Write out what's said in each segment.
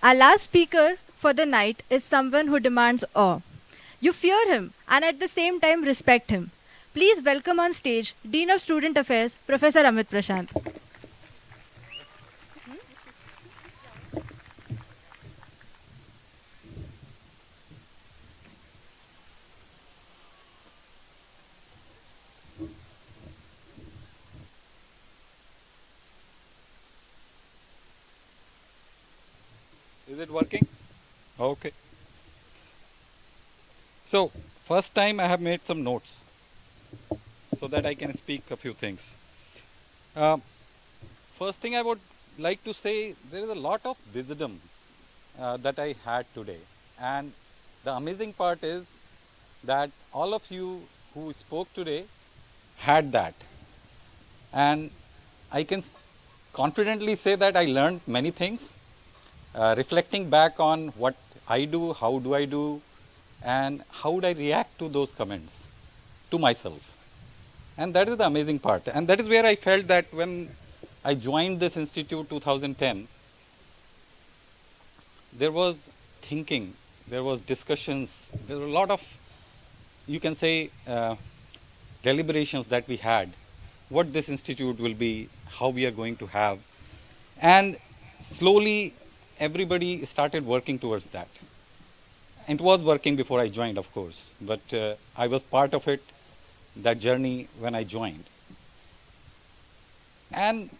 Our last speaker for the night is someone who demands awe. You fear him and at the same time respect him. Please welcome on stage Dean of Student Affairs, Professor Amit Prashant. Is it working? Okay. So, first time I have made some notes so that I can speak a few things. First thing I would like to say, there is a lot of wisdom that I had today. And the amazing part is that all of you who spoke today had that. And I can confidently say that I learned many things. Reflecting back on what I do, how do I do, and how would I react to those comments to myself. And that is the amazing part. And that is where I felt that when I joined this institute 2010, there was thinking, there was discussions, there were a lot of, you can say, deliberations that we had, what this institute will be, how we are going to have. And slowly, everybody started working towards that. It was working before I joined, of course, but I was part of it, that journey when I joined. And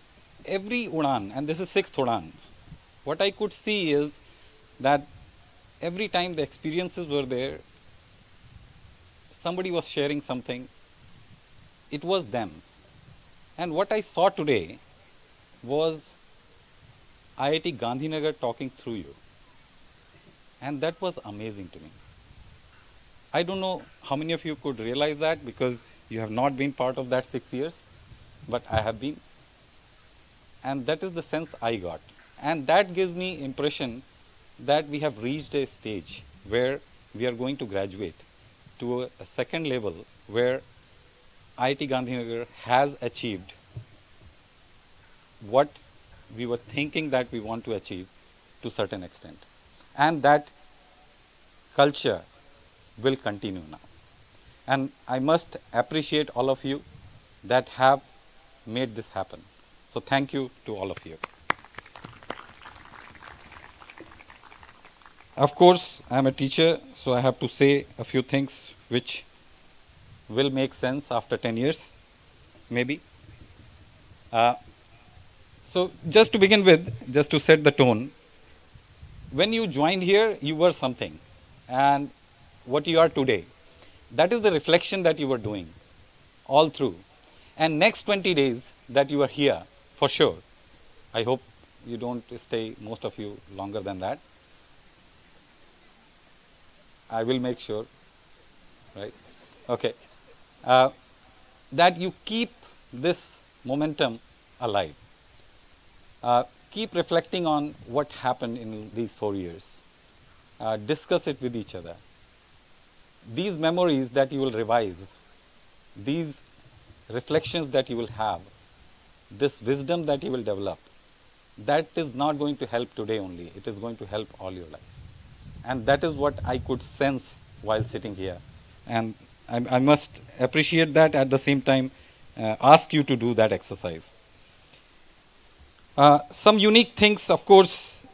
every UDAAN, and this is 6th UDAAN, what I could see is that every time the experiences were there, somebody was sharing something, it was them. And what I saw today was IIT Gandhinagar talking through you. And that was amazing to me. I don't know how many of you could realize that because you have not been part of that 6 years, but I have been. And that is the sense I got. And that gives me impression that we have reached a stage where we are going to graduate to a second level where IIT Gandhinagar has achieved what we were thinking that we want to achieve to a certain extent. And that culture will continue now. And I must appreciate all of you that have made this happen. So thank you to all of you. Of course, I am a teacher, so I have to say a few things which will make sense after 10 years, maybe. So just to begin with, just to set the tone, when you joined here, you were something. And what you are today, that is the reflection that you were doing all through. And next 20 days that you are here, for sure, I hope you don't stay, most of you, longer than that. I will make sure, right? Okay. That you keep this momentum alive. Keep reflecting on what happened in these 4 years. Discuss it with each other. These memories that you will revise, these reflections that you will have, this wisdom that you will develop, that is not going to help today only. It is going to help all your life. And that is what I could sense while sitting here. And I must appreciate that, at the same time ask you to do that exercise. Some unique things, of course,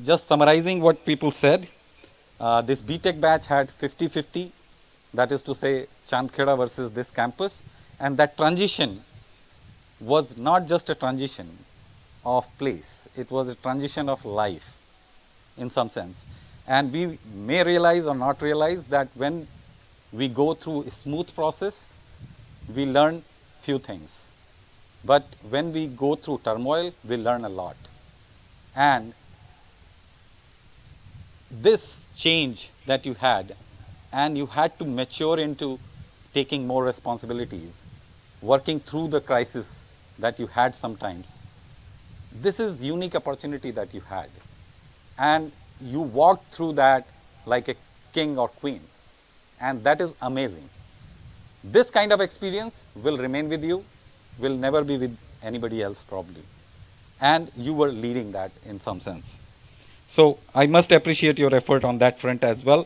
just summarizing what people said. This BTech batch had 50-50, that is to say Chandkheda versus this campus. And that transition was not just a transition of place, it was a transition of life in some sense. And we may realize or not realize that when we go through a smooth process, we learn few things. But when we go through turmoil, we learn a lot. And this change that you had, and you had to mature into taking more responsibilities, working through the crisis that you had sometimes, this is unique opportunity that you had. And you walked through that like a king or queen. And that is amazing. This kind of experience will remain with you, will never be with anybody else probably. And you were leading that in some sense. So I must appreciate your effort on that front as well.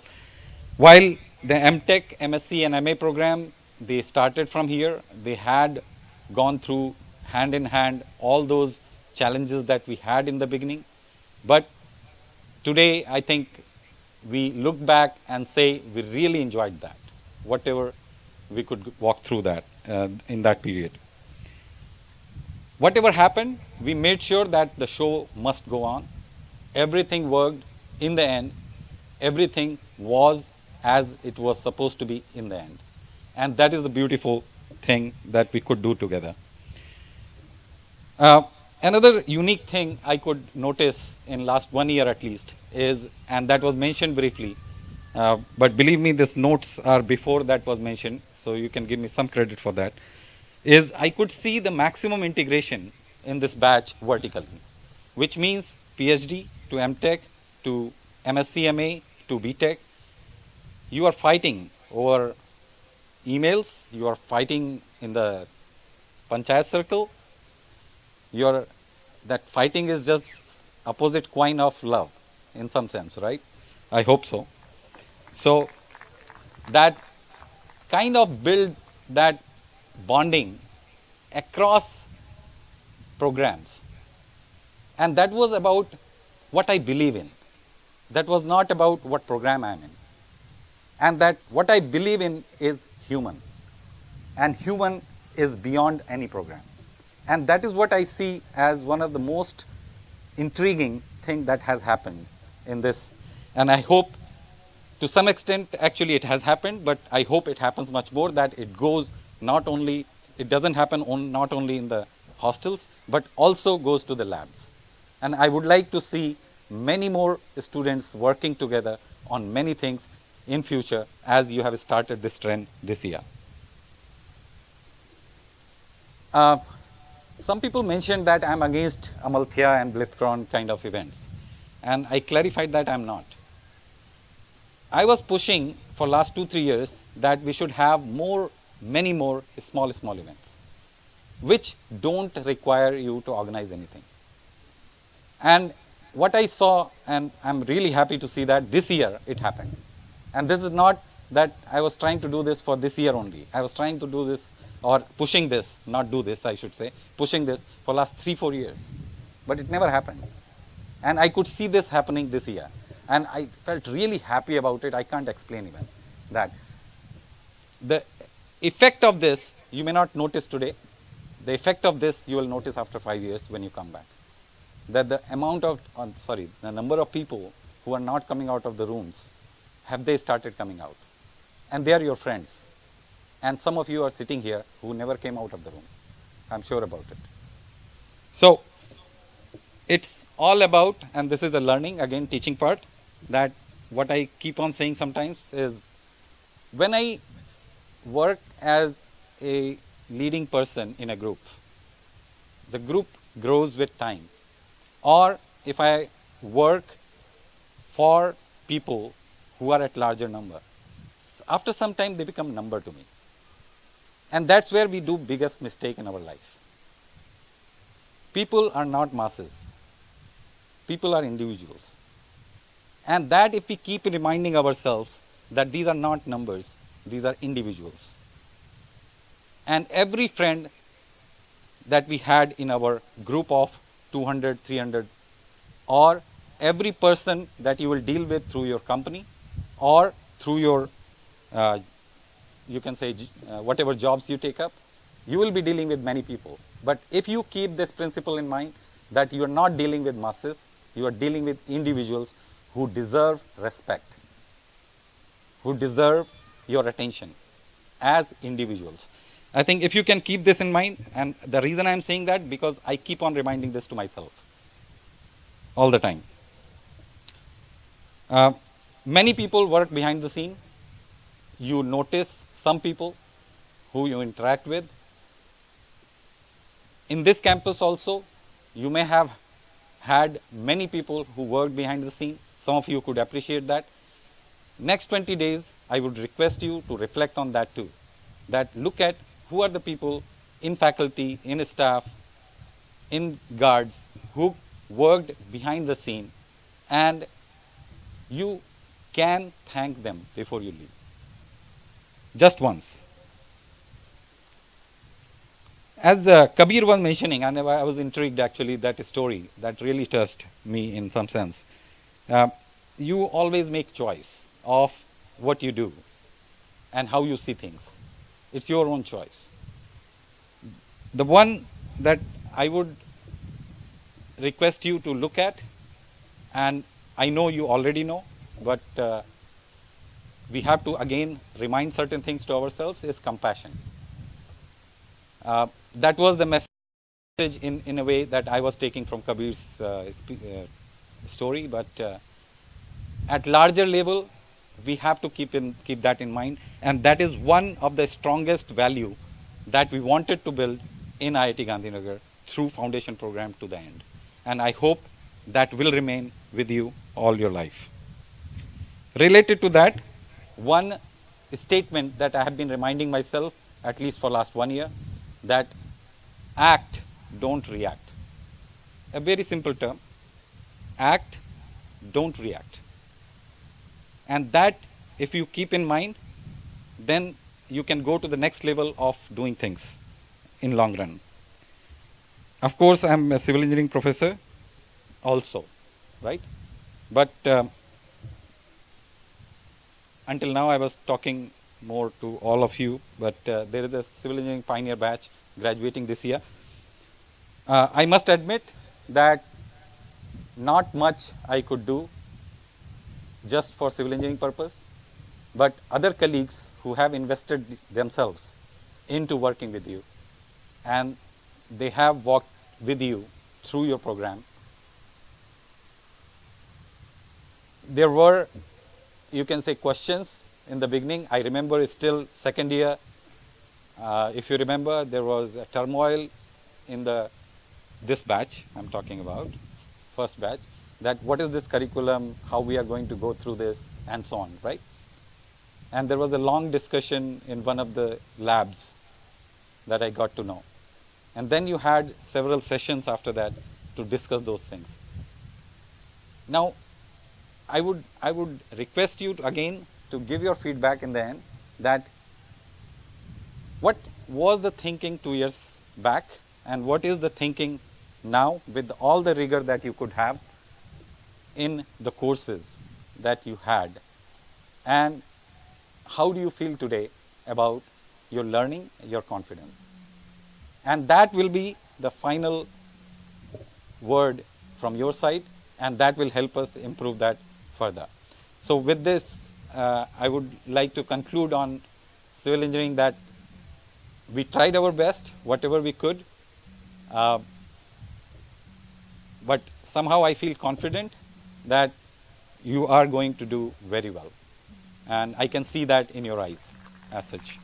While the MTech, MSc and MA program, they started from here, they had gone through hand in hand all those challenges that we had in the beginning. But today, I think we look back and say we really enjoyed that, whatever we could walk through that in that period. Whatever happened, we made sure that the show must go on. Everything worked in the end. Everything was as it was supposed to be in the end. And that is the beautiful thing that we could do together. Another unique thing I could notice in last 1 year at least is, and that was mentioned briefly, but believe me, these notes are before that was mentioned, so you can give me some credit for that, is I could see the maximum integration in this batch vertically, which means PhD to MTech to MSc MA to BTech. You are fighting over emails, you are fighting in the panchayat circle. That fighting is just opposite coin of love in some sense, right? I hope so. So that kind of build that bonding across programs. And that was about what I believe in. That was not about what program I'm in. And that what I believe in is human. And human is beyond any program. And that is what I see as one of the most intriguing thing that has happened in this. And I hope to some extent, actually it has happened, but I hope it happens much more, that it goes not only, it doesn't happen not only in the hostels, but also goes to the labs. And I would like to see many more students working together on many things in future as you have started this trend this year. Some people mentioned that I'm against Amalthea and Blitzcron kind of events. And I clarified that I'm not. I was pushing for last 2-3 years that we should have many more small events, which don't require you to organize anything. And what I saw, and I'm really happy to see that this year it happened. And this is not that I was trying to do this for this year only. I was trying to do this, or pushing this, not do this, I should say, pushing this for last 3-4 years. But it never happened. And I could see this happening this year. And I felt really happy about it. I can't explain even that. The effect of this, you may not notice today. The effect of this, you will notice after 5 years when you come back. That the the number of people who are not coming out of the rooms, have they started coming out? And they are your friends. And some of you are sitting here who never came out of the room. I'm sure about it. So it's all about, and this is a learning, again, teaching part, that what I keep on saying sometimes is, when I work as a leading person in a group, the group grows with time. Or if I work for people who are at larger number, after some time they become number to me. And that's where we do biggest mistake in our life. People are not masses. People are individuals. And that if we keep reminding ourselves that these are not numbers, these are individuals. And every friend that we had in our group of 200, 300, or every person that you will deal with through your company or through your you can say whatever jobs you take up, you will be dealing with many people. But if you keep this principle in mind, that you are not dealing with masses, you are dealing with individuals who deserve respect, who deserve your attention as individuals. I think if you can keep this in mind, and the reason I'm saying that, because I keep on reminding this to myself all the time. Many people work behind the scene. You notice some people who you interact with. In this campus also, you may have had many people who work behind the scene. Some of you could appreciate that. Next 20 days, I would request you to reflect on that too. That look at who are the people in faculty, in staff, in guards, who worked behind the scene and you can thank them before you leave. Just once. As Kabir was mentioning, and I was intrigued actually, that story that really touched me in some sense. You always make choice of what you do and how you see things. It's your own choice. The one that I would request you to look at, and I know you already know, but we have to again remind certain things to ourselves, is compassion. That was the message in a way that I was taking from Kabir's story, but at larger level, we have to keep that in mind, and that is one of the strongest value that we wanted to build in IIT Gandhinagar through foundation program to the end. And I hope that will remain with you all your life. Related to that, one statement that I have been reminding myself, at least for last 1 year, that act, don't react. A very simple term. Act, don't react. And that, if you keep in mind, then you can go to the next level of doing things in long run. Of course, I'm a civil engineering professor also, right? But until now I was talking more to all of you, but there is a civil engineering pioneer batch graduating this year. I must admit that not much I could do just for civil engineering purpose, but other colleagues who have invested themselves into working with you, and they have walked with you through your program. There were, you can say, questions in the beginning. I remember it's still second year. If you remember, there was a turmoil in this batch I'm talking about, first batch, that what is this curriculum, how we are going to go through this, and so on, right? And there was a long discussion in one of the labs that I got to know. And then you had several sessions after that to discuss those things. Now, I would request you again to give your feedback in the end, that what was the thinking 2 years back and what is the thinking now with all the rigor that you could have in the courses that you had, and how do you feel today about your learning, your confidence? And that will be the final word from your side, and that will help us improve that further. So with this, I would like to conclude on civil engineering that we tried our best, whatever we could, but somehow I feel confident that you are going to do very well. And I can see that in your eyes as such.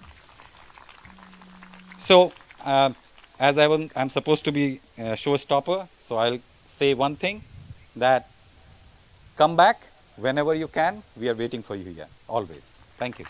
So, as I'm supposed to be a showstopper, so I'll say one thing, that come back whenever you can. We are waiting for you here, always. Thank you.